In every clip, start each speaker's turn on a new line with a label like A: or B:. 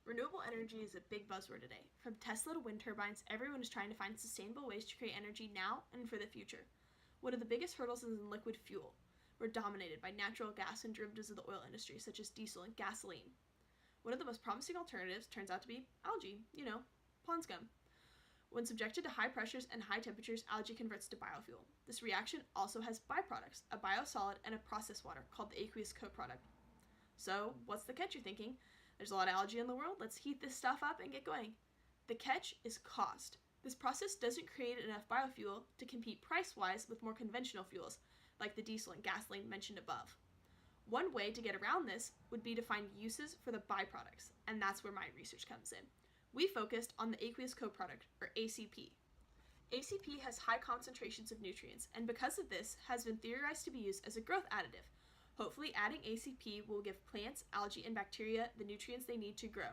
A: Renewable energy is a big buzzword today. From Tesla to wind turbines, everyone is trying to find sustainable ways to create energy now and for the future. One of the biggest hurdles is in liquid fuel. We're dominated by natural gas and derivatives of the oil industry, such as diesel and gasoline. One of the most promising alternatives turns out to be algae, pond scum. When subjected to high pressures and high temperatures, algae converts to biofuel. This reaction also has byproducts, a biosolid and a processed water called the aqueous co-product. So, what's the catch, you're thinking? There's a lot of algae in the world, let's heat this stuff up and get going. The catch is cost. This process doesn't create enough biofuel to compete price-wise with more conventional fuels, like the diesel and gasoline mentioned above. One way to get around this would be to find uses for the byproducts, and that's where my research comes in. We focused on the aqueous co-product, or ACP. ACP has high concentrations of nutrients, and because of this, has been theorized to be used as a growth additive. Hopefully, adding ACP will give plants, algae, and bacteria the nutrients they need to grow.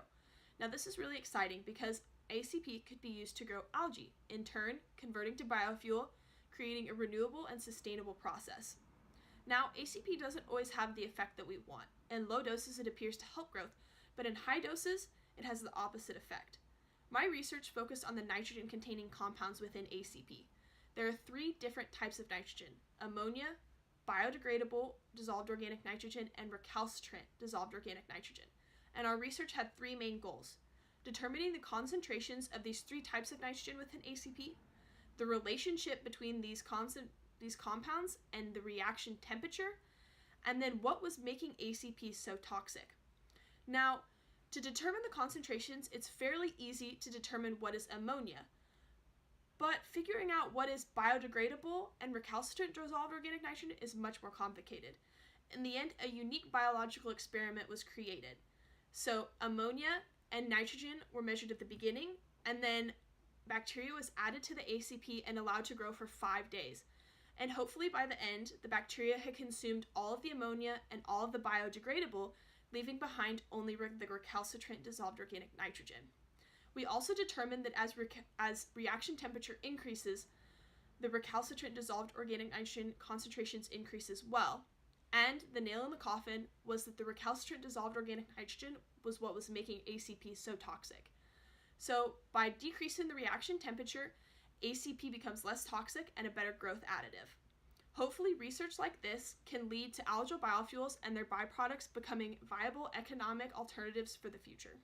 A: Now, this is really exciting because ACP could be used to grow algae, in turn, converting to biofuel, creating a renewable and sustainable process. Now, ACP doesn't always have the effect that we want. In low doses, it appears to help growth, but in high doses, it has the opposite effect. My research focused on the nitrogen-containing compounds within ACP. There are 3 different types of nitrogen: ammonia, biodegradable dissolved organic nitrogen, and recalcitrant dissolved organic nitrogen. And our research had 3 main goals: determining the concentrations of these 3 types of nitrogen within ACP, the relationship between these compounds and the reaction temperature, and then what was making ACP so toxic. Now, to determine the concentrations, it's fairly easy to determine what is ammonia, but figuring out what is biodegradable and recalcitrant dissolved organic nitrogen is much more complicated. In the end, a unique biological experiment was created. So ammonia and nitrogen were measured at the beginning, and then bacteria was added to the ACP and allowed to grow for 5 days. And hopefully by the end, the bacteria had consumed all of the ammonia and all of the biodegradable, leaving behind only the recalcitrant dissolved organic nitrogen. We also determined that as reaction temperature increases, the recalcitrant dissolved organic nitrogen concentrations increase as well. And the nail in the coffin was that the recalcitrant dissolved organic nitrogen was what was making ACP so toxic. So by decreasing the reaction temperature, ACP becomes less toxic and a better growth additive. Hopefully, research like this can lead to algal biofuels and their byproducts becoming viable economic alternatives for the future.